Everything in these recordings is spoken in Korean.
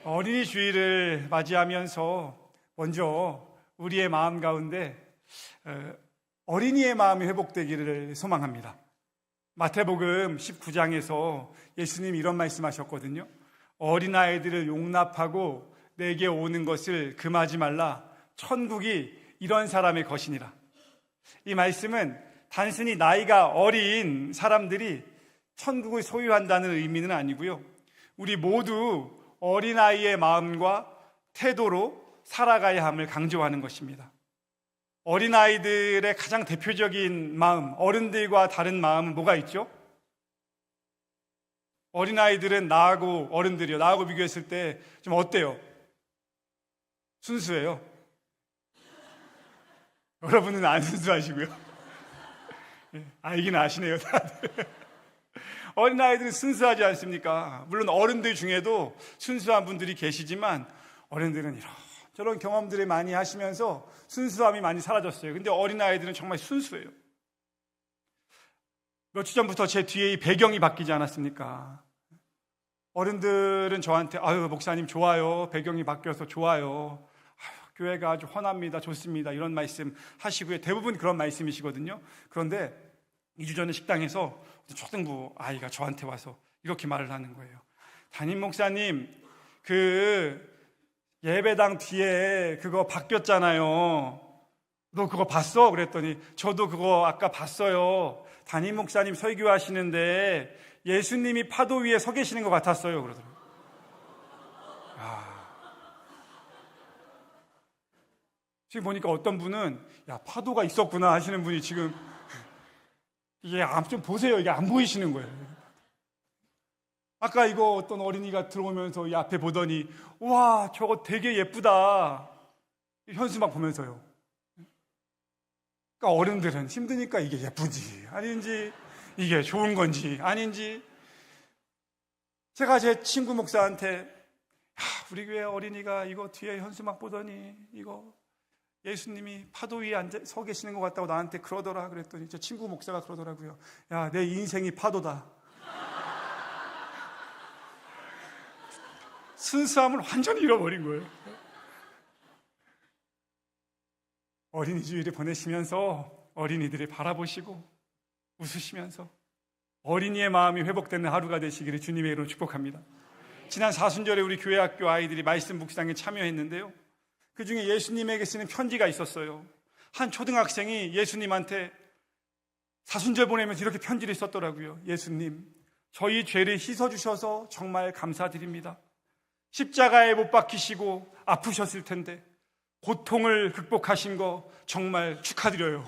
어린이 주일을 맞이하면서 먼저 우리의 마음 가운데 어린이의 마음이 회복되기를 소망합니다. 마태복음 19장에서 예수님이 이런 말씀하셨거든요. 어린아이들을 용납하고 내게 오는 것을 금하지 말라. 천국이 이런 사람의 것이니라. 이 말씀은 단순히 나이가 어린 사람들이 천국을 소유한다는 의미는 아니고요. 우리 모두 어린아이의 마음과 태도로 살아가야 함을 강조하는 것입니다. 어린아이들의 가장 대표적인 마음, 어른들과 다른 마음은 뭐가 있죠? 어린아이들은 나하고 어른들이요. 나하고 비교했을 때 좀 어때요? 순수해요. 여러분은 안 순수하시고요. 알긴 아시네요, 다들. 어린아이들은 순수하지 않습니까? 물론 어른들 중에도 순수한 분들이 계시지만 어른들은 이런저런 경험들을 많이 하시면서 순수함이 많이 사라졌어요. 근데 어린아이들은 정말 순수해요. 며칠 전부터 제 뒤에 이 배경이 바뀌지 않았습니까? 어른들은 저한테 아유 목사님 좋아요. 배경이 바뀌어서 좋아요. 아유, 교회가 아주 헌합니다. 좋습니다. 이런 말씀 하시고요. 대부분 그런 말씀이시거든요. 그런데 2주 전에 식당에서 초등부 아이가 저한테 와서 이렇게 말을 하는 거예요. 담임 목사님, 그 예배당 뒤에 그거 바뀌었잖아요. 너 그거 봤어? 그랬더니 저도 그거 아까 봤어요. 담임 목사님 설교하시는데 예수님이 파도 위에 서 계시는 것 같았어요. 그러더라고요. 지금 보니까 어떤 분은 야 파도가 있었구나 하시는 분이 지금 이게 좀 보세요. 이게 안 보이시는 거예요. 아까 이거 어떤 어린이가 들어오면서 이 앞에 보더니 와 저거 되게 예쁘다. 현수막 보면서요. 그러니까 어른들은 힘드니까 이게 예쁘지 아닌지 이게 좋은 건지 아닌지. 제가 제 친구 목사한테 우리 교회 어린이가 이거 뒤에 현수막 보더니 이거 예수님이 파도 위에 서 계시는 것 같다고 나한테 그러더라. 그랬더니 제 친구 목사가 그러더라고요. 야, 내 인생이 파도다. 순수함을 완전히 잃어버린 거예요. 어린이 주일을 보내시면서 어린이들을 바라보시고 웃으시면서 어린이의 마음이 회복되는 하루가 되시기를 주님의 이름으로 축복합니다. 지난 사순절에 우리 교회 학교 아이들이 말씀 묵상에 참여했는데요. 그 중에 예수님에게 쓰는 편지가 있었어요. 한 초등학생이 예수님한테 사순절 보내면서 이렇게 편지를 썼더라고요. 예수님, 저희 죄를 씻어주셔서 정말 감사드립니다. 십자가에 못 박히시고 아프셨을 텐데 고통을 극복하신 거 정말 축하드려요.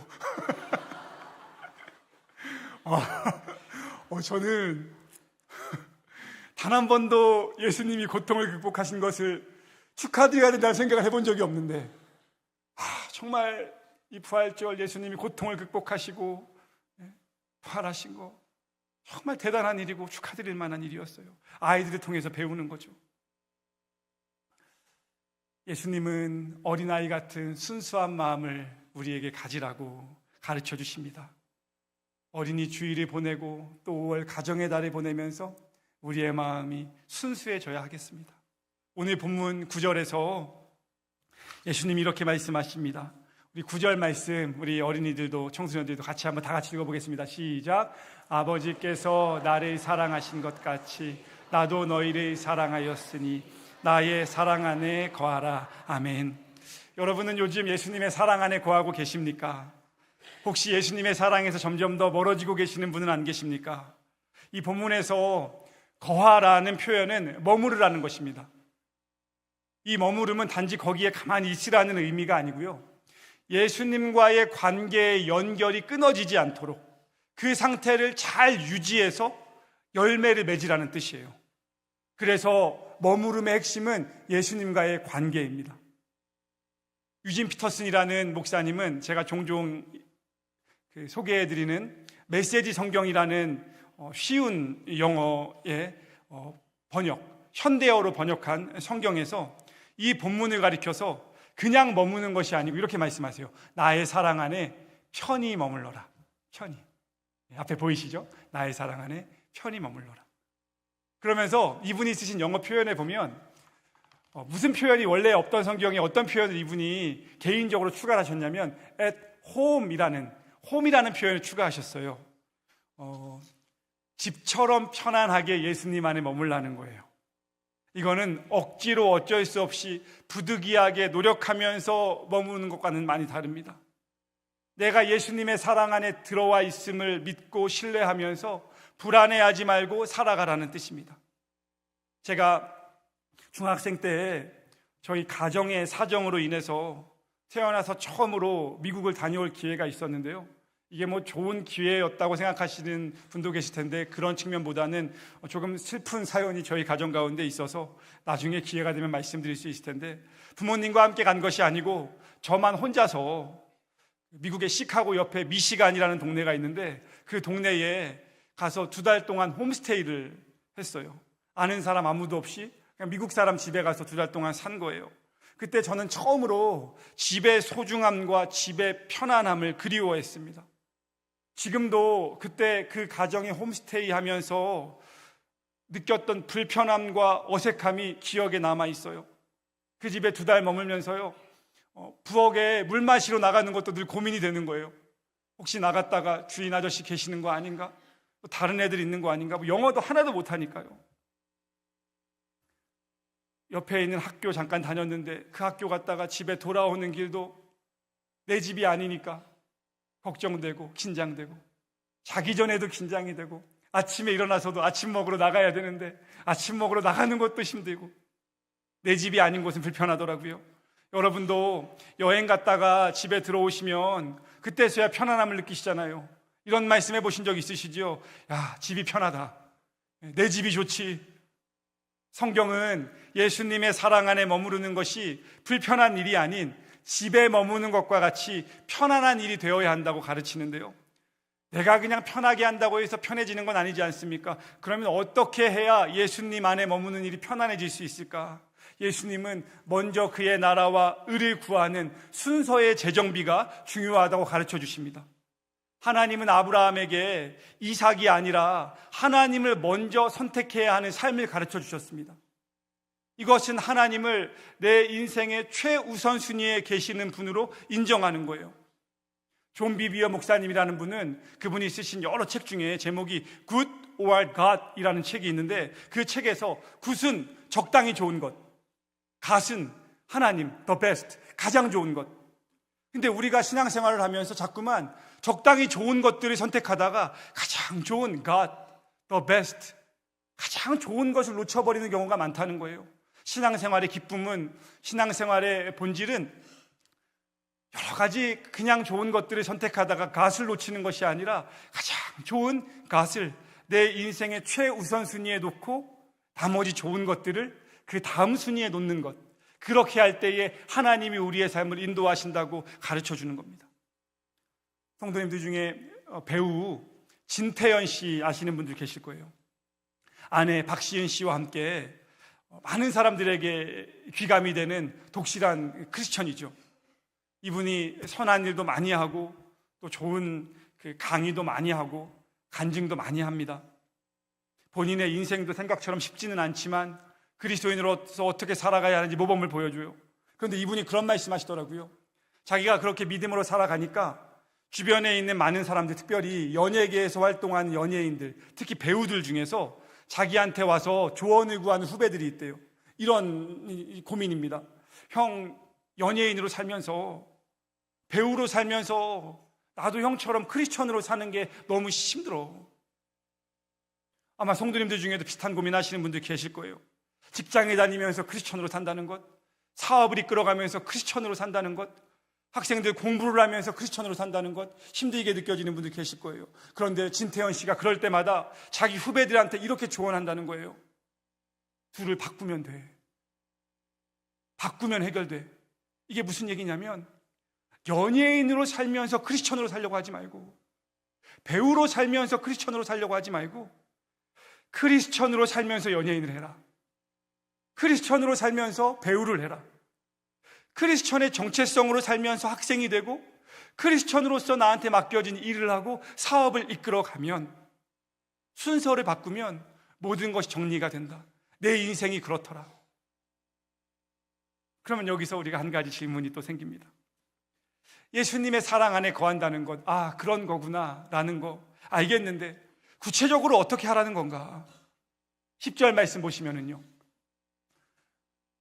저는 단 한 번도 예수님이 고통을 극복하신 것을 축하드려야 된다는 생각을 해본 적이 없는데 정말 이 부활절 예수님이 고통을 극복하시고 부활하신 거 정말 대단한 일이고 축하드릴 만한 일이었어요. 아이들을 통해서 배우는 거죠. 예수님은 어린아이 같은 순수한 마음을 우리에게 가지라고 가르쳐 주십니다. 어린이 주일을 보내고 또 5월 가정의 달을 보내면서 우리의 마음이 순수해져야 하겠습니다. 오늘 본문 9절에서 예수님이 이렇게 말씀하십니다. 우리 9절 말씀 우리 어린이들도 청소년들도 같이 한번 다 같이 읽어보겠습니다. 시작. 아버지께서 나를 사랑하신 것 같이 나도 너희를 사랑하였으니 나의 사랑 안에 거하라. 아멘. 여러분은 요즘 예수님의 사랑 안에 거하고 계십니까? 혹시 예수님의 사랑에서 점점 더 멀어지고 계시는 분은 안 계십니까? 이 본문에서 거하라는 표현은 머무르라는 것입니다. 이 머무름은 단지 거기에 가만히 있으라는 의미가 아니고요. 예수님과의 관계의 연결이 끊어지지 않도록 그 상태를 잘 유지해서 열매를 맺으라는 뜻이에요. 그래서 머무름의 핵심은 예수님과의 관계입니다. 유진 피터슨이라는 목사님은 제가 종종 소개해드리는 메시지 성경이라는 쉬운 영어의 번역, 현대어로 번역한 성경에서 이 본문을 가리켜서 그냥 머무는 것이 아니고 이렇게 말씀하세요. 나의 사랑 안에 편히 머물러라. 편히. 앞에 보이시죠? 나의 사랑 안에 편히 머물러라. 그러면서 이분이 쓰신 영어 표현에 보면 무슨 표현이 원래 없던 성경에 어떤 표현을 이분이 개인적으로 추가를 하셨냐면 at home이라는 표현을 추가하셨어요. 집처럼 편안하게 예수님 안에 머물라는 거예요. 이거는 억지로 어쩔 수 없이 부득이하게 노력하면서 머무는 것과는 많이 다릅니다. 내가 예수님의 사랑 안에 들어와 있음을 믿고 신뢰하면서 불안해하지 말고 살아가라는 뜻입니다. 제가 중학생 때 저희 가정의 사정으로 인해서 태어나서 처음으로 미국을 다녀올 기회가 있었는데요. 이게 뭐 좋은 기회였다고 생각하시는 분도 계실 텐데 그런 측면보다는 조금 슬픈 사연이 저희 가정 가운데 있어서 나중에 기회가 되면 말씀드릴 수 있을 텐데, 부모님과 함께 간 것이 아니고 저만 혼자서 미국의 시카고 옆에 미시간이라는 동네가 있는데 그 동네에 가서 2달 동안 홈스테이를 했어요. 아는 사람 아무도 없이 그냥 미국 사람 집에 가서 2달 동안 산 거예요. 그때 저는 처음으로 집의 소중함과 집의 편안함을 그리워했습니다. 지금도 그때 그 가정에 홈스테이 하면서 느꼈던 불편함과 어색함이 기억에 남아 있어요. 그 집에 2달 머물면서요, 부엌에 물 마시러 나가는 것도 늘 고민이 되는 거예요. 혹시 나갔다가 주인 아저씨 계시는 거 아닌가? 다른 애들 있는 거 아닌가? 영어도 하나도 못하니까요. 옆에 있는 학교 잠깐 다녔는데 그 학교 갔다가 집에 돌아오는 길도 내 집이 아니니까 걱정되고 긴장되고, 자기 전에도 긴장이 되고, 아침에 일어나서도 아침 먹으러 나가야 되는데 아침 먹으러 나가는 것도 힘들고, 내 집이 아닌 곳은 불편하더라고요. 여러분도 여행 갔다가 집에 들어오시면 그때서야 편안함을 느끼시잖아요. 이런 말씀 해보신 적 있으시죠? 야, 집이 편하다. 내 집이 좋지. 성경은 예수님의 사랑 안에 머무르는 것이 불편한 일이 아닌 집에 머무는 것과 같이 편안한 일이 되어야 한다고 가르치는데요. 내가 그냥 편하게 한다고 해서 편해지는 건 아니지 않습니까? 그러면 어떻게 해야 예수님 안에 머무는 일이 편안해질 수 있을까? 예수님은 먼저 그의 나라와 의를 구하는 순서의 재정비가 중요하다고 가르쳐 주십니다. 하나님은 아브라함에게 이삭이 아니라 하나님을 먼저 선택해야 하는 삶을 가르쳐 주셨습니다. 이것은 하나님을 내 인생의 최우선순위에 계시는 분으로 인정하는 거예요. 존 비비어 목사님이라는 분은 그분이 쓰신 여러 책 중에 제목이 Good or God이라는 책이 있는데, 그 책에서 Good은 적당히 좋은 것, God은 하나님, the best, 가장 좋은 것. 근데 우리가 신앙생활을 하면서 자꾸만 적당히 좋은 것들을 선택하다가 가장 좋은 God, the best, 가장 좋은 것을 놓쳐버리는 경우가 많다는 거예요. 신앙생활의 기쁨은, 신앙생활의 본질은 여러 가지 그냥 좋은 것들을 선택하다가 God을 놓치는 것이 아니라 가장 좋은 God을 내 인생의 최우선순위에 놓고 나머지 좋은 것들을 그 다음 순위에 놓는 것, 그렇게 할 때에 하나님이 우리의 삶을 인도하신다고 가르쳐 주는 겁니다. 성도님들 중에 배우 진태현 씨 아시는 분들 계실 거예요. 아내 박시은 씨와 함께 많은 사람들에게 귀감이 되는 독실한 크리스천이죠. 이분이 선한 일도 많이 하고 또 좋은 강의도 많이 하고 간증도 많이 합니다. 본인의 인생도 생각처럼 쉽지는 않지만 그리스도인으로서 어떻게 살아가야 하는지 모범을 보여줘요. 그런데 이분이 그런 말씀 하시더라고요. 자기가 그렇게 믿음으로 살아가니까 주변에 있는 많은 사람들, 특별히 연예계에서 활동하는 연예인들, 특히 배우들 중에서 자기한테 와서 조언을 구하는 후배들이 있대요. 이런 고민입니다. 형, 연예인으로 살면서, 배우로 살면서 나도 형처럼 크리스천으로 사는 게 너무 힘들어. 아마 성도님들 중에도 비슷한 고민하시는 분들 계실 거예요. 직장에 다니면서 크리스천으로 산다는 것, 사업을 이끌어가면서 크리스천으로 산다는 것, 학생들 공부를 하면서 크리스천으로 산다는 것, 힘들게 느껴지는 분들 계실 거예요. 그런데 진태현 씨가 그럴 때마다 자기 후배들한테 이렇게 조언한다는 거예요. 둘을 바꾸면 돼. 바꾸면 해결돼. 이게 무슨 얘기냐면, 연예인으로 살면서 크리스천으로 살려고 하지 말고, 배우로 살면서 크리스천으로 살려고 하지 말고, 크리스천으로 살면서 연예인을 해라. 크리스천으로 살면서 배우를 해라. 크리스천의 정체성으로 살면서 학생이 되고, 크리스천으로서 나한테 맡겨진 일을 하고 사업을 이끌어가면, 순서를 바꾸면 모든 것이 정리가 된다. 내 인생이 그렇더라. 그러면 여기서 우리가 한 가지 질문이 또 생깁니다. 예수님의 사랑 안에 거한다는 것, 그런 거구나 라는 거 알겠는데 구체적으로 어떻게 하라는 건가? 10절 말씀 보시면은요,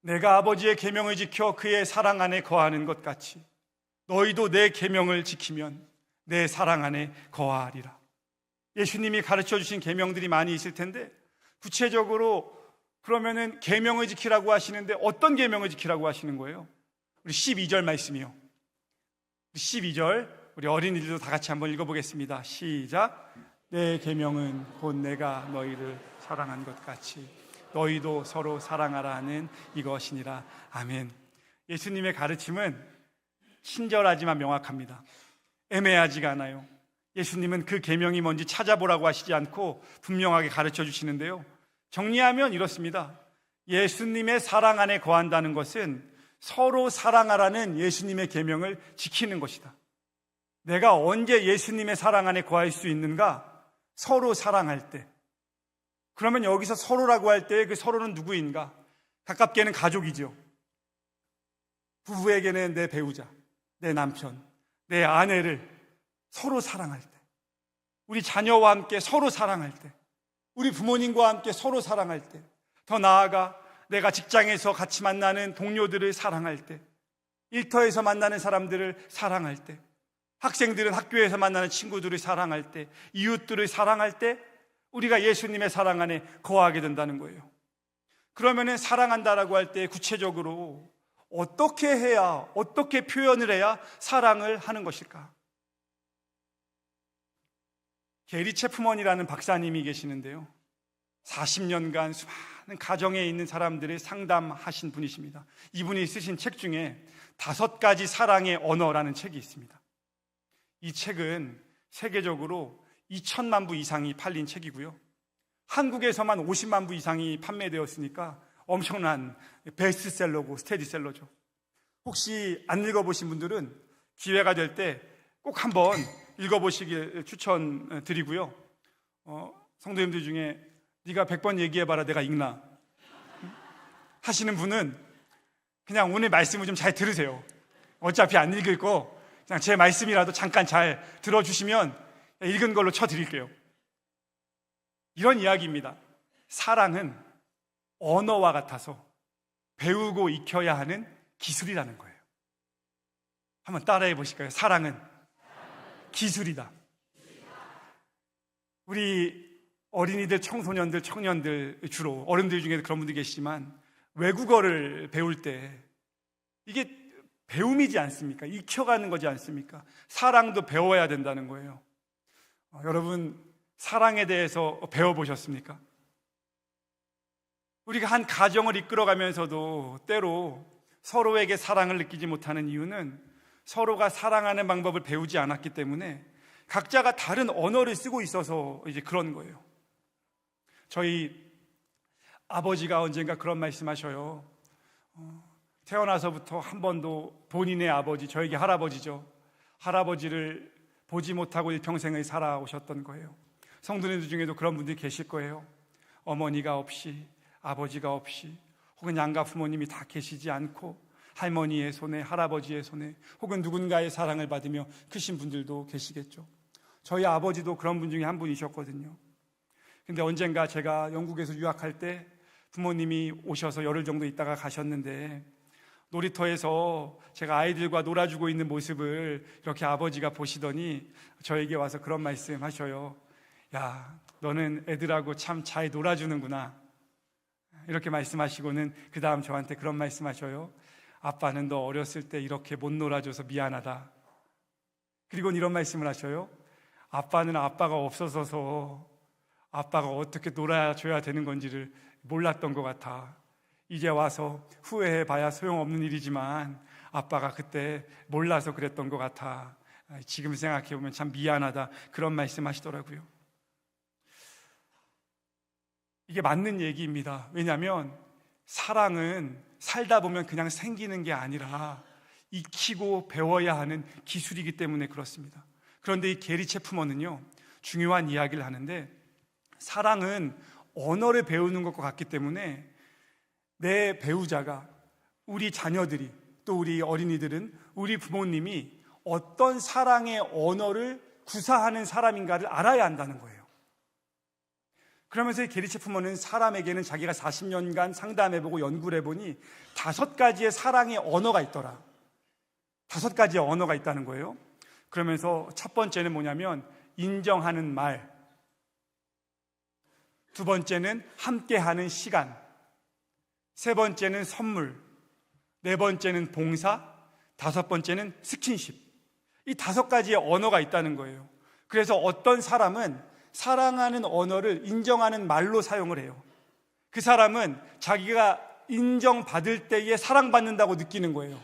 내가 아버지의 계명을 지켜 그의 사랑 안에 거하는 것 같이 너희도 내 계명을 지키면 내 사랑 안에 거하리라. 예수님이 가르쳐 주신 계명들이 많이 있을 텐데 구체적으로 그러면은 계명을 지키라고 하시는데 어떤 계명을 지키라고 하시는 거예요? 우리 12절 말씀이요. 12절 우리 어린이들도 다 같이 한번 읽어보겠습니다. 시작. 내 계명은 곧 내가 너희를 사랑한 것 같이 너희도 서로 사랑하라 하는 이것이니라. 아멘. 예수님의 가르침은 친절하지만 명확합니다. 애매하지가 않아요. 예수님은 그 계명이 뭔지 찾아보라고 하시지 않고 분명하게 가르쳐 주시는데요, 정리하면 이렇습니다. 예수님의 사랑 안에 거한다는 것은 서로 사랑하라는 예수님의 계명을 지키는 것이다. 내가 언제 예수님의 사랑 안에 거할 수 있는가? 서로 사랑할 때. 그러면 여기서 서로라고 할 때 그 서로는 누구인가? 가깝게는 가족이죠. 부부에게는 내 배우자, 내 남편, 내 아내를 서로 사랑할 때, 우리 자녀와 함께 서로 사랑할 때, 우리 부모님과 함께 서로 사랑할 때, 더 나아가 내가 직장에서 같이 만나는 동료들을 사랑할 때, 일터에서 만나는 사람들을 사랑할 때, 학생들은 학교에서 만나는 친구들을 사랑할 때, 이웃들을 사랑할 때 우리가 예수님의 사랑 안에 거하게 된다는 거예요. 그러면은 사랑한다라고 할 때 구체적으로 어떻게 해야, 어떻게 표현을 해야 사랑을 하는 것일까? 게리 체프먼이라는 박사님이 계시는데요, 40년간 수많은 가정에 있는 사람들을 상담하신 분이십니다. 이분이 쓰신 책 중에 5가지 사랑의 언어라는 책이 있습니다. 이 책은 세계적으로 2천만 부 이상이 팔린 책이고요, 한국에서만 50만 부 이상이 판매되었으니까 엄청난 베스트셀러고 스테디셀러죠. 혹시 안 읽어보신 분들은 기회가 될 때 꼭 한번 읽어보시길 추천드리고요, 성도님들 중에 네가 100번 얘기해봐라 내가 읽나 하시는 분은 그냥 오늘 말씀을 좀 잘 들으세요. 어차피 안 읽을 거 그냥 제 말씀이라도 잠깐 잘 들어주시면 읽은 걸로 쳐드릴게요. 이런 이야기입니다. 사랑은 언어와 같아서 배우고 익혀야 하는 기술이라는 거예요. 한번 따라해 보실까요? 사랑은 기술이다. 우리 어린이들, 청소년들, 청년들, 주로 어른들 중에도 그런 분들이 계시지만 외국어를 배울 때 이게 배움이지 않습니까? 익혀가는 거지 않습니까? 사랑도 배워야 된다는 거예요. 여러분, 사랑에 대해서 배워보셨습니까? 우리가 한 가정을 이끌어가면서도 때로 서로에게 사랑을 느끼지 못하는 이유는 서로가 사랑하는 방법을 배우지 않았기 때문에 각자가 다른 언어를 쓰고 있어서 이제 그런 거예요. 저희 아버지가 언젠가 그런 말씀하셔요. 태어나서부터 한 번도 본인의 아버지, 저에게 할아버지죠, 할아버지를 보지 못하고 일평생을 살아오셨던 거예요. 성도님들 중에도 그런 분들이 계실 거예요. 어머니가 없이, 아버지가 없이, 혹은 양가 부모님이 다 계시지 않고 할머니의 손에, 할아버지의 손에, 혹은 누군가의 사랑을 받으며 크신 분들도 계시겠죠. 저희 아버지도 그런 분 중에 한 분이셨거든요. 근데 언젠가 제가 영국에서 유학할 때 부모님이 오셔서 열흘 정도 있다가 가셨는데 놀이터에서 제가 아이들과 놀아주고 있는 모습을 이렇게 아버지가 보시더니 저에게 와서 그런 말씀 하셔요. 야, 너는 애들하고 참 잘 놀아주는구나. 이렇게 말씀하시고는 그 다음 저한테 그런 말씀 하셔요. 아빠는 너 어렸을 때 이렇게 못 놀아줘서 미안하다. 그리고 이런 말씀을 하셔요. 아빠는 아빠가 없어서 아빠가 어떻게 놀아줘야 되는 건지를 몰랐던 것 같아. 이제 와서 후회해봐야 소용없는 일이지만 아빠가 그때 몰라서 그랬던 것 같아. 지금 생각해보면 참 미안하다. 그런 말씀 하시더라고요. 이게 맞는 얘기입니다. 왜냐하면 사랑은 살다 보면 그냥 생기는 게 아니라 익히고 배워야 하는 기술이기 때문에 그렇습니다. 그런데 이 게리 체프먼은요, 중요한 이야기를 하는데 사랑은 언어를 배우는 것과 같기 때문에 내 배우자가, 우리 자녀들이, 또 우리 어린이들은 우리 부모님이 어떤 사랑의 언어를 구사하는 사람인가를 알아야 한다는 거예요. 그러면서 게리체 부모는 사람에게는 자기가 40년간 상담해보고 연구를 해보니 5가지의 사랑의 언어가 있더라. 5가지의 언어가 있다는 거예요. 그러면서 첫 번째는 뭐냐면 인정하는 말, 두 번째는 함께하는 시간, 세 번째는 선물, 네 번째는 봉사, 5번째는 스킨십. 이 5가지의 언어가 있다는 거예요. 그래서 어떤 사람은 사랑하는 언어를 인정하는 말로 사용을 해요. 그 사람은 자기가 인정받을 때에 사랑받는다고 느끼는 거예요.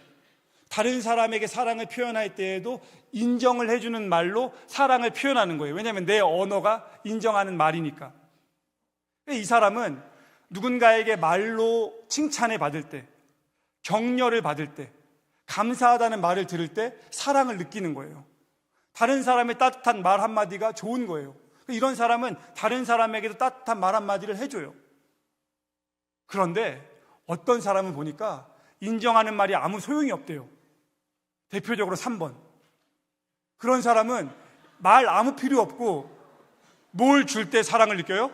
다른 사람에게 사랑을 표현할 때에도 인정을 해주는 말로 사랑을 표현하는 거예요. 왜냐하면 내 언어가 인정하는 말이니까. 이 사람은 누군가에게 말로 칭찬을 받을 때, 격려를 받을 때, 감사하다는 말을 들을 때 사랑을 느끼는 거예요. 다른 사람의 따뜻한 말 한마디가 좋은 거예요. 이런 사람은 다른 사람에게도 따뜻한 말 한마디를 해줘요. 그런데 어떤 사람은 보니까 인정하는 말이 아무 소용이 없대요. 대표적으로 3번. 그런 사람은 말 아무 필요 없고 뭘 줄 때 사랑을 느껴요?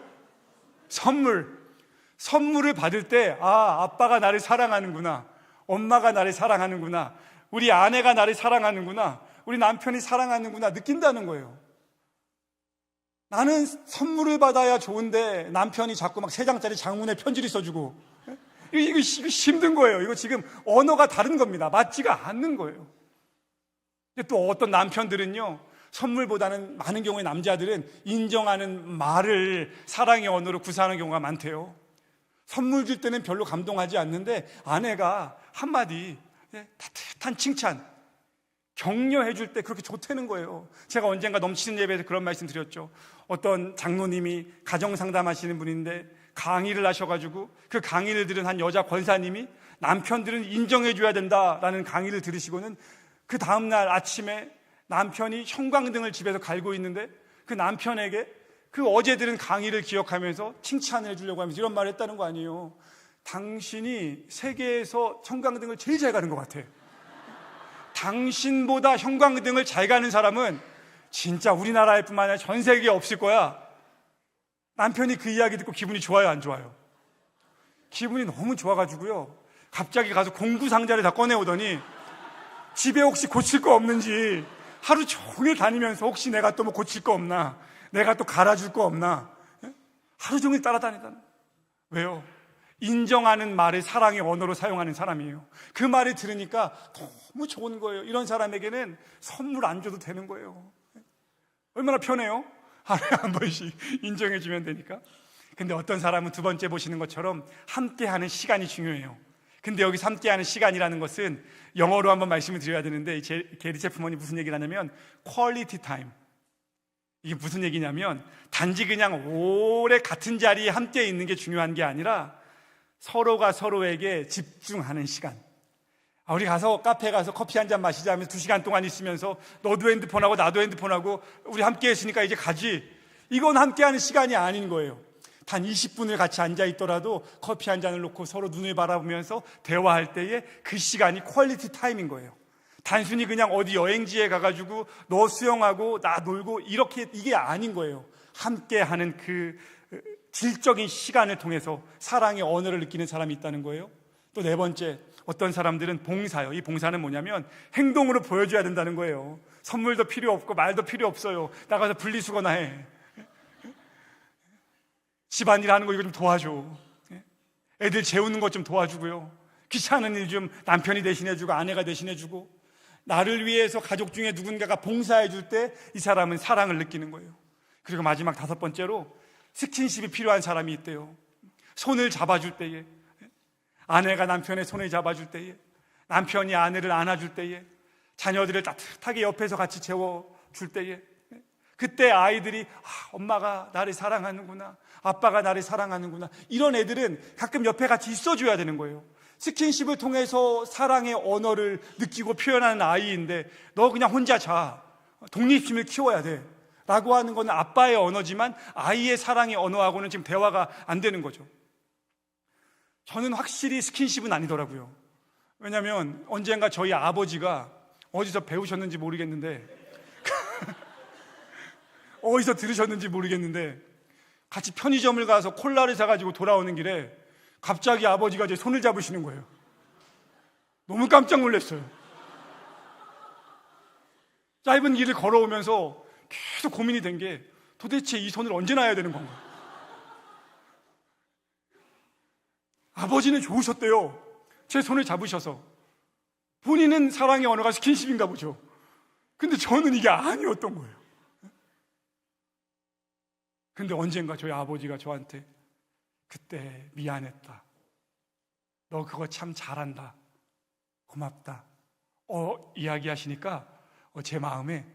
선물을 받을 때 아빠가 나를 사랑하는구나, 엄마가 나를 사랑하는구나, 우리 아내가 나를 사랑하는구나, 우리 남편이 사랑하는구나 느낀다는 거예요. 나는 선물을 받아야 좋은데 남편이 자꾸 막 3장짜리 장문의 편지를 써주고, 이거 힘든 거예요. 이거 지금 언어가 다른 겁니다. 맞지가 않는 거예요. 또 어떤 남편들은요, 선물보다는 많은 경우에 남자들은 인정하는 말을 사랑의 언어로 구사하는 경우가 많대요. 선물 줄 때는 별로 감동하지 않는데 아내가 한마디 따뜻한 칭찬, 격려해 줄 때 그렇게 좋다는 거예요. 제가 언젠가 넘치는 예배에서 그런 말씀 드렸죠. 어떤 장로님이 가정 상담하시는 분인데 강의를 하셔가지고 그 강의를 들은 한 여자 권사님이 남편들은 인정해 줘야 된다라는 강의를 들으시고는 그 다음날 아침에 남편이 형광등을 집에서 갈고 있는데 그 남편에게 그 어제 들은 강의를 기억하면서 칭찬을 해주려고 하면서 이런 말을 했다는 거 아니에요. 당신이 세계에서 형광등을 제일 잘 가는 것 같아. 당신보다 형광등을 잘 가는 사람은 진짜 우리나라에 뿐만 아니라 전 세계에 없을 거야. 남편이 그 이야기 듣고 기분이 좋아요, 안 좋아요? 기분이 너무 좋아가지고요, 갑자기 가서 공구 상자를 다 꺼내오더니 집에 혹시 고칠 거 없는지 하루 종일 다니면서 혹시 내가 또 뭐 고칠 거 없나, 내가 또 갈아줄 거 없나, 하루 종일 따라다니다는. 왜요? 인정하는 말을 사랑의 언어로 사용하는 사람이에요. 그 말을 들으니까 너무 좋은 거예요. 이런 사람에게는 선물 안 줘도 되는 거예요. 얼마나 편해요? 하루에 한 번씩 인정해 주면 되니까. 근데 어떤 사람은 두 번째 보시는 것처럼 함께하는 시간이 중요해요. 근데 여기서 함께하는 시간이라는 것은 영어로 한번 말씀을 드려야 되는데, 게리체 부모님 무슨 얘기를 하냐면 퀄리티 타임. 이게 무슨 얘기냐면 단지 그냥 오래 같은 자리에 함께 있는 게 중요한 게 아니라 서로가 서로에게 집중하는 시간. 우리 가서 카페 가서 커피 한잔 마시자 하면서 2시간 동안 있으면서 너도 핸드폰하고 나도 핸드폰하고 우리 함께 했으니까 이제 가지. 이건 함께하는 시간이 아닌 거예요. 단 20분을 같이 앉아 있더라도 커피 한 잔을 놓고 서로 눈을 바라보면서 대화할 때에 그 시간이 퀄리티 타임인 거예요. 단순히 그냥 어디 여행지에 가가지고 너 수영하고 나 놀고 이렇게, 이게 아닌 거예요. 함께하는 그 질적인 시간을 통해서 사랑의 언어를 느끼는 사람이 있다는 거예요. 또 네 번째, 어떤 사람들은 봉사요. 이 봉사는 뭐냐면 행동으로 보여줘야 된다는 거예요. 선물도 필요 없고 말도 필요 없어요. 나가서 분리수거나 해. 집안일 하는 거 이거 좀 도와줘. 애들 재우는 것 좀 도와주고요. 귀찮은 일 좀 남편이 대신해주고 아내가 대신해주고, 나를 위해서 가족 중에 누군가가 봉사해 줄 때 이 사람은 사랑을 느끼는 거예요. 그리고 마지막 5번째로 스킨십이 필요한 사람이 있대요. 손을 잡아줄 때에, 아내가 남편의 손을 잡아줄 때에, 남편이 아내를 안아줄 때에, 자녀들을 따뜻하게 옆에서 같이 재워줄 때에, 그때 아이들이 엄마가 나를 사랑하는구나, 아빠가 나를 사랑하는구나, 이런 애들은 가끔 옆에 같이 있어줘야 되는 거예요. 스킨십을 통해서 사랑의 언어를 느끼고 표현하는 아이인데 너 그냥 혼자 자, 독립심을 키워야 돼 라고 하는 건 아빠의 언어지만 아이의 사랑의 언어하고는 지금 대화가 안 되는 거죠. 저는 확실히 스킨십은 아니더라고요. 왜냐하면 언젠가 저희 아버지가 어디서 배우셨는지 모르겠는데 어디서 들으셨는지 모르겠는데 같이 편의점을 가서 콜라를 사가지고 돌아오는 길에 갑자기 아버지가 제 손을 잡으시는 거예요. 너무 깜짝 놀랐어요. 짧은 길을 걸어오면서 계속 고민이 된 게 도대체 이 손을 언제 놔야 되는 건가? 아버지는 좋으셨대요. 제 손을 잡으셔서. 본인은 사랑의 언어가 스킨십인가 보죠. 근데 저는 이게 아니었던 거예요. 근데 언젠가 저희 아버지가 저한테 그때 미안했다. 너 그거 참 잘한다. 고맙다. 이야기하시니까 제 마음에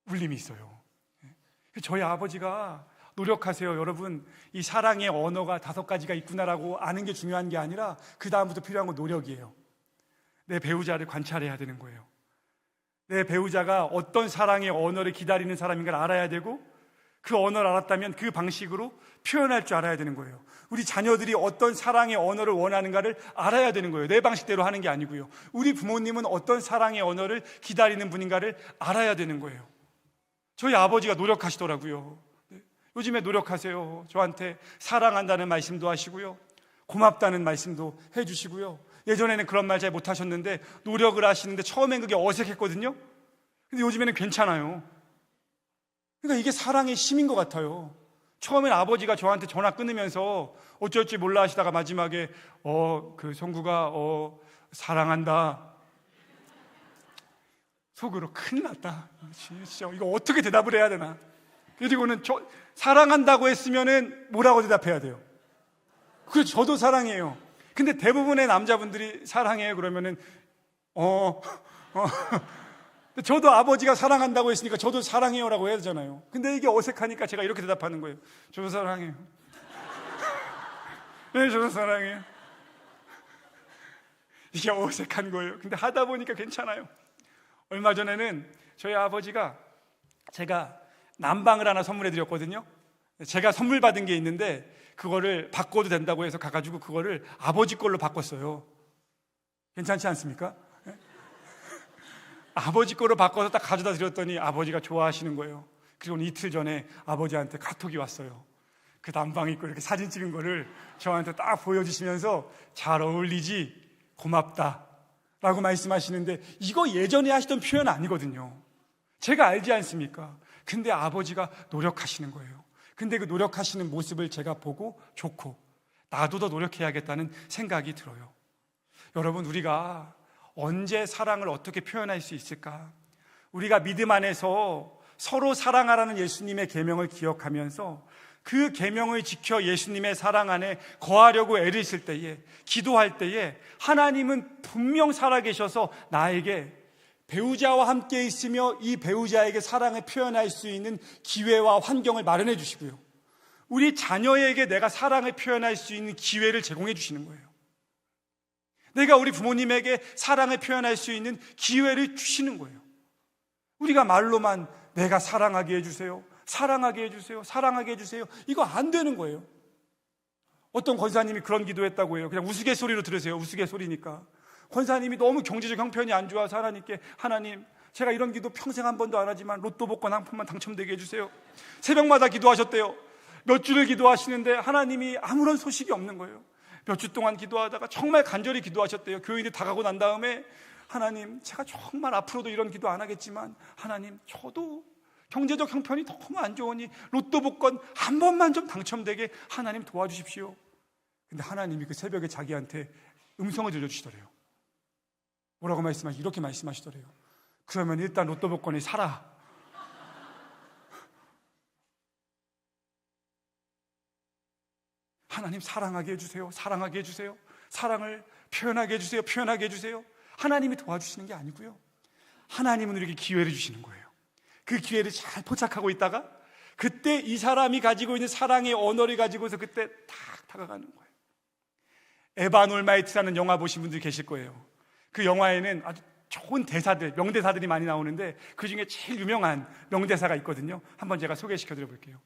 울림이 있어요. 저희 아버지가 노력하세요. 여러분, 이 사랑의 언어가 5가지가 있구나라고 아는 게 중요한 게 아니라 그 다음부터 필요한 건 노력이에요. 내 배우자를 관찰해야 되는 거예요. 내 배우자가 어떤 사랑의 언어를 기다리는 사람인가를 알아야 되고 그 언어를 알았다면 그 방식으로 표현할 줄 알아야 되는 거예요. 우리 자녀들이 어떤 사랑의 언어를 원하는가를 알아야 되는 거예요. 내 방식대로 하는 게 아니고요. 우리 부모님은 어떤 사랑의 언어를 기다리는 분인가를 알아야 되는 거예요. 저희 아버지가 노력하시더라고요. 요즘에 노력하세요. 저한테 사랑한다는 말씀도 하시고요. 고맙다는 말씀도 해주시고요. 예전에는 그런 말 잘 못하셨는데 노력을 하시는데 처음엔 그게 어색했거든요. 근데 요즘에는 괜찮아요. 그러니까 이게 사랑의 힘인 것 같아요. 처음엔 아버지가 저한테 전화 끊으면서 어쩔 줄 몰라 하시다가 마지막에 그 성구가 사랑한다. 속으로 큰일 났다. 진짜 이거 어떻게 대답을 해야 되나. 그리고는 사랑한다고 했으면은 뭐라고 대답해야 돼요? 그래서 저도 사랑해요. 근데 대부분의 남자분들이 사랑해요 그러면은 저도 아버지가 사랑한다고 했으니까 저도 사랑해요라고 해야 되잖아요. 근데 이게 어색하니까 제가 이렇게 대답하는 거예요. 저도 사랑해요. 네, 저도 사랑해요. 이게 어색한 거예요. 근데 하다 보니까 괜찮아요. 얼마 전에는 저희 아버지가 제가 난방을 하나 선물해 드렸거든요. 제가 선물 받은 게 있는데 그거를 바꿔도 된다고 해서 가가지고 그거를 아버지 걸로 바꿨어요. 괜찮지 않습니까? 아버지 거로 바꿔서 딱 가져다 드렸더니 아버지가 좋아하시는 거예요. 그리고 이틀 전에 아버지한테 카톡이 왔어요. 그 난방 입고 이렇게 사진 찍은 거를 저한테 딱 보여주시면서 잘 어울리지? 고맙다 라고 말씀하시는데 이거 예전에 하시던 표현 아니거든요. 제가 알지 않습니까? 근데 아버지가 노력하시는 거예요. 근데 그 노력하시는 모습을 제가 보고 좋고 나도 더 노력해야겠다는 생각이 들어요. 여러분, 우리가 언제 사랑을 어떻게 표현할 수 있을까? 우리가 믿음 안에서 서로 사랑하라는 예수님의 계명을 기억하면서 그 계명을 지켜 예수님의 사랑 안에 거하려고 애를 쓸 때에, 기도할 때에 하나님은 분명 살아계셔서 나에게 배우자와 함께 있으며 이 배우자에게 사랑을 표현할 수 있는 기회와 환경을 마련해 주시고요, 우리 자녀에게 내가 사랑을 표현할 수 있는 기회를 제공해 주시는 거예요. 내가 우리 부모님에게 사랑을 표현할 수 있는 기회를 주시는 거예요. 우리가 말로만 내가 사랑하게 해주세요, 사랑하게 해주세요, 사랑하게 해주세요, 이거 안 되는 거예요. 어떤 권사님이 그런 기도했다고 해요. 그냥 우스갯소리로 들으세요. 우스갯소리니까. 권사님이 너무 경제적 형편이 안 좋아서 하나님께, 하나님, 제가 이런 기도 평생 한 번도 안 하지만 로또 복권 한 푼만 당첨되게 해주세요. 새벽마다 기도하셨대요. 몇 주를 기도하시는데 하나님이 아무런 소식이 없는 거예요. 몇 주 동안 기도하다가 정말 간절히 기도하셨대요. 교인이 다 가고 난 다음에, 하나님, 제가 정말 앞으로도 이런 기도 안 하겠지만 하나님, 저도 경제적 형편이 너무 안 좋으니 로또 복권 한 번만 좀 당첨되게 하나님 도와주십시오. 근데 하나님이 그 새벽에 자기한테 음성을 들려주시더래요. 뭐라고 이렇게 말씀하시더래요. 그러면 일단 로또 복권을 사라. 하나님, 사랑하게 해주세요, 사랑하게 해주세요, 사랑을 표현하게 해주세요, 표현하게 해주세요. 하나님이 도와주시는 게 아니고요, 하나님은 우리에게 기회를 주시는 거예요. 그 기회를 잘 포착하고 있다가 그때 이 사람이 가지고 있는 사랑의 언어를 가지고서 그때 탁 다가가는 거예요. 에바놀마이트라는 영화 보신 분들 계실 거예요. 그 영화에는 아주 좋은 대사들, 명대사들이 많이 나오는데 그 중에 제일 유명한 명대사가 있거든요. 한번 제가 소개시켜 드려 볼게요.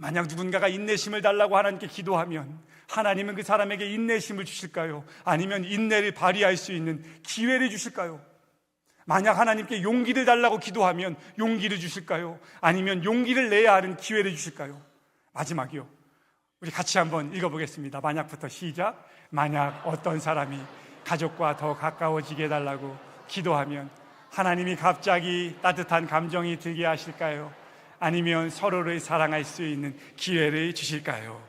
만약 누군가가 인내심을 달라고 하나님께 기도하면 하나님은 그 사람에게 인내심을 주실까요? 아니면 인내를 발휘할 수 있는 기회를 주실까요? 만약 하나님께 용기를 달라고 기도하면 용기를 주실까요? 아니면 용기를 내야 하는 기회를 주실까요? 마지막이요. 우리 같이 한번 읽어보겠습니다. 만약부터 시작. 만약 어떤 사람이 가족과 더 가까워지게 해달라고 기도하면 하나님이 갑자기 따뜻한 감정이 들게 하실까요? 아니면 서로를 사랑할 수 있는 기회를 주실까요?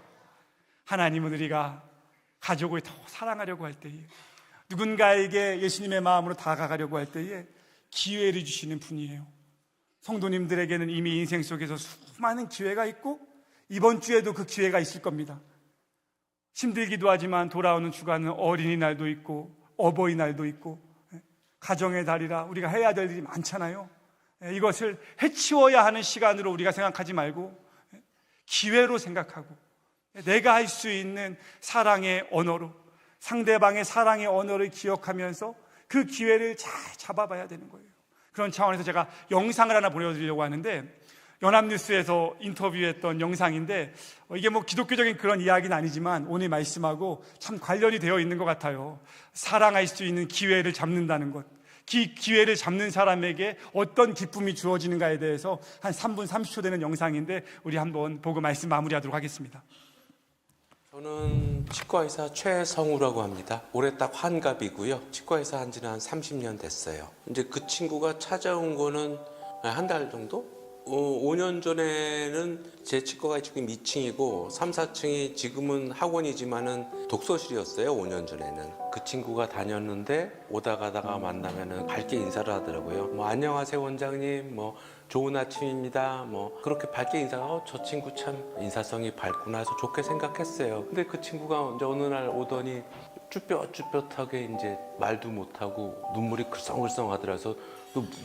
하나님은 우리가 가족을 더 사랑하려고 할 때에, 누군가에게 예수님의 마음으로 다가가려고 할 때에 기회를 주시는 분이에요. 성도님들에게는 이미 인생 속에서 수많은 기회가 있고 이번 주에도 그 기회가 있을 겁니다. 힘들기도 하지만 돌아오는 주간은 어린이날도 있고 어버이날도 있고 가정의 달이라 우리가 해야 될 일이 많잖아요. 이것을 해치워야 하는 시간으로 우리가 생각하지 말고 기회로 생각하고 내가 할 수 있는 사랑의 언어로, 상대방의 사랑의 언어를 기억하면서 그 기회를 잘 잡아봐야 되는 거예요. 그런 차원에서 제가 영상을 하나 보여드리려고 하는데, 연합뉴스에서 인터뷰했던 영상인데 이게 뭐 기독교적인 그런 이야기는 아니지만 오늘 말씀하고 참 관련이 되어 있는 것 같아요. 사랑할 수 있는 기회를 잡는다는 것, 기회를 잡는 사람에게 어떤 기쁨이 주어지는가에 대해서 한 3분 30초 되는 영상인데 우리 한번 보고 말씀 마무리하도록 하겠습니다. 저는 치과의사 최성우라고 합니다. 올해 딱 환갑이고요. 치과의사 한 지는 한 30년 됐어요. 이제 그 친구가 찾아온 거는 한 달 정도? 5년 전에는 제 치과가 지금 2층이고 3, 4층이 지금은 학원이지만은 독서실이었어요. 5년 전에는. 그 친구가 다녔는데 오다 가다가 만나면은 밝게 인사를 하더라고요. 뭐 안녕하세요 원장님, 뭐 좋은 아침입니다. 뭐 그렇게 밝게 인사하고 저 친구 참 인사성이 밝구나 해서 좋게 생각했어요. 근데 그 친구가 이제 어느 날 오더니 쭈뼛쭈뼛하게 이제 말도 못하고 눈물이 글썽글썽 하더라서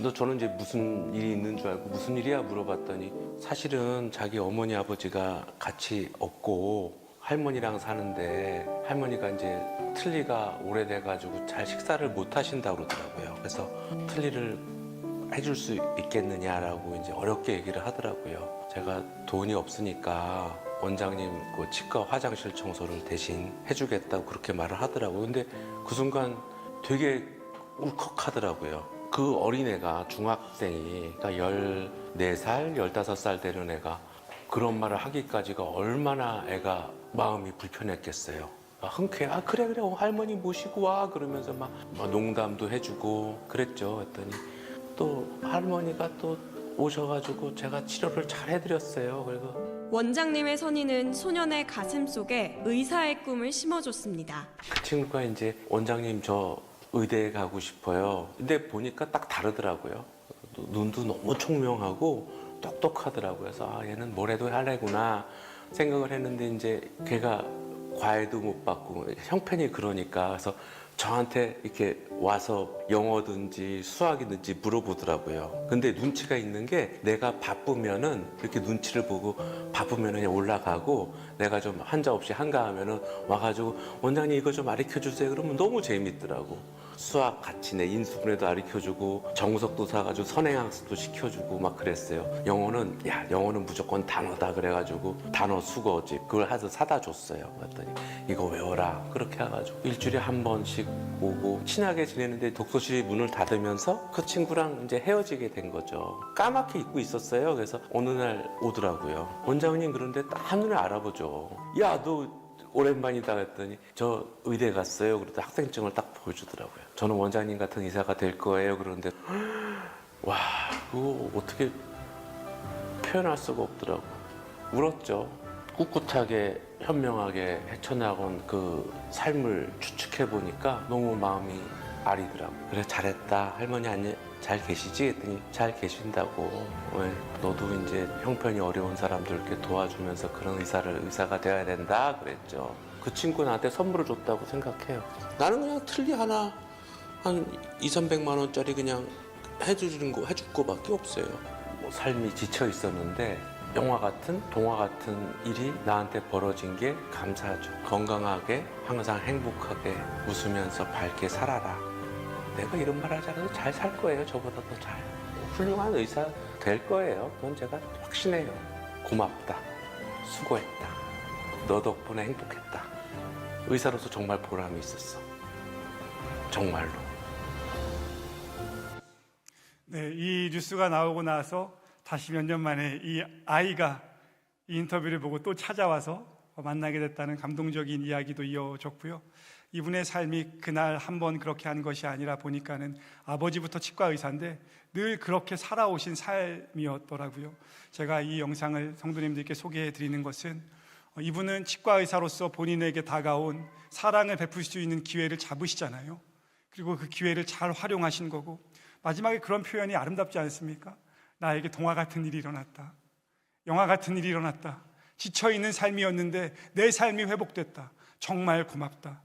너 저는 이제 무슨 일이 있는 줄 알고 무슨 일이야 물어봤더니 사실은 자기 어머니 아버지가 같이 없고 할머니랑 사는데 할머니가 이제 틀니가 오래돼가지고 잘 식사를 못 하신다고 그러더라고요. 그래서 틀니를 해줄 수 있겠느냐라고 이제 어렵게 얘기를 하더라고요. 제가 돈이 없으니까 원장님 그 치과 화장실 청소를 대신 해주겠다고 그렇게 말을 하더라고요. 근데 그 순간 되게 울컥하더라고요. 그 어린애가 중학생이 그러니까 14살, 15살 되는 애가 그런 말을 하기까지가 얼마나 애가 마음이 불편했겠어요. 흔쾌히 그래 할머니 모시고 와 그러면서 막 농담도 해주고 그랬죠. 했더니 또 할머니가 또 오셔가지고 제가 치료를 잘 해드렸어요. 그리고 원장님의 선의는 소년의 가슴 속에 의사의 꿈을 심어줬습니다. 그 친구가 이제 원장님 저 의대에 가고 싶어요. 근데 보니까 딱 다르더라고요. 눈도 너무 총명하고 똑똑하더라고요. 그래서 얘는 뭘 해도 할 애구나 생각을 했는데 이제 걔가 과외도 못 받고 형편이 그러니까 그래서 저한테 이렇게 와서 영어든지 수학이든지 물어보더라고요. 근데 눈치가 있는 게 내가 바쁘면은 이렇게 눈치를 보고 바쁘면은 그냥 올라가고 내가 좀 한자 없이 한가하면은 와가지고 원장님 이거 좀 가르쳐 주세요. 그러면 너무 재밌더라고. 수학 같이 내 인수분해도 가르쳐주고 정석도 사가지고 선행학습도 시켜주고 막 그랬어요. 영어는 무조건 단어다 그래가지고 단어 수거집 그걸 해서 사다 줬어요. 그랬더니 이거 외워라 그렇게 해가지고 일주일에 한 번씩 오고 친하게 지내는데 독서실이 문을 닫으면서 그 친구랑 이제 헤어지게 된 거죠. 까맣게 잊고 있었어요. 그래서 어느 날 오더라고요. 원장님 그런데 딱 한눈에 알아보죠. 야 너 오랜만이다 했더니 저 의대 갔어요. 그러다 학생증을 딱 보여주더라고요. 저는 원장님 같은 의사가 될 거예요. 그런데 와 그거 어떻게 표현할 수가 없더라고. 울었죠. 꿋꿋하게 현명하게 헤쳐나온 그 삶을 추측해 보니까 너무 마음이 아리더라고. 그래 잘했다. 할머니 잘 계시지? 했더니 잘 계신다고. 왜 너도 이제 형편이 어려운 사람들 이렇게 도와주면서 그런 의사가 되어야 된다 그랬죠. 그 친구 나한테 선물을 줬다고 생각해요. 나는 그냥 틀니 하나 한 200~300만 원짜리 그냥 해줄 거밖에 없어요. 뭐 삶이 지쳐 있었는데 영화 같은 동화 같은 일이 나한테 벌어진 게 감사하죠. 건강하게 항상 행복하게 웃으면서 밝게 살아라. 내가 이런 말 하지 않아도 잘 살 거예요. 저보다 더 잘. 훌륭한 의사 될 거예요. 그건 제가 확신해요. 고맙다. 수고했다. 너 덕분에 행복했다. 의사로서 정말 보람이 있었어. 정말로. 네, 이 뉴스가 나오고 나서 다시 몇 년 만에 이 아이가 이 인터뷰를 보고 또 찾아와서 만나게 됐다는 감동적인 이야기도 이어졌고요. 이분의 삶이 그날 한번 그렇게 한 것이 아니라 보니까는 아버지부터 치과 의사인데 늘 그렇게 살아오신 삶이었더라고요. 제가 이 영상을 성도님들께 소개해 드리는 것은 이분은 치과 의사로서 본인에게 다가온 사랑을 베풀 수 있는 기회를 잡으시잖아요. 그리고 그 기회를 잘 활용하신 거고, 마지막에 그런 표현이 아름답지 않습니까? 나에게 동화 같은 일이 일어났다. 영화 같은 일이 일어났다. 지쳐있는 삶이었는데 내 삶이 회복됐다. 정말 고맙다.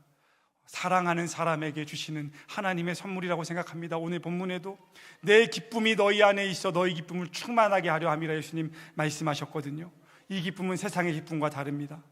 사랑하는 사람에게 주시는 하나님의 선물이라고 생각합니다. 오늘 본문에도 내 기쁨이 너희 안에 있어 너희 기쁨을 충만하게 하려 함이라 예수님 말씀하셨거든요. 이 기쁨은 세상의 기쁨과 다릅니다.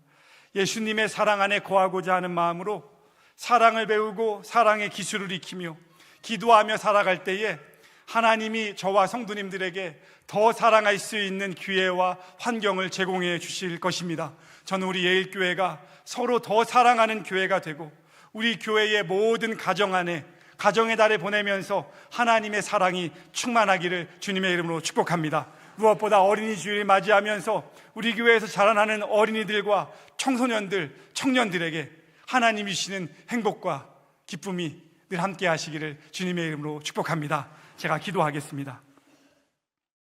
예수님의 사랑 안에 거하고자 하는 마음으로 사랑을 배우고 사랑의 기술을 익히며 기도하며 살아갈 때에 하나님이 저와 성도님들에게 더 사랑할 수 있는 기회와 환경을 제공해 주실 것입니다. 저는 우리 예일교회가 서로 더 사랑하는 교회가 되고 우리 교회의 모든 가정 안에 가정의 달을 보내면서 하나님의 사랑이 충만하기를 주님의 이름으로 축복합니다. 무엇보다 어린이 주일을 맞이하면서 우리 교회에서 자라나는 어린이들과 청소년들, 청년들에게 하나님이 주시는 행복과 기쁨이 늘 함께 하시기를 주님의 이름으로 축복합니다. 제가 기도하겠습니다.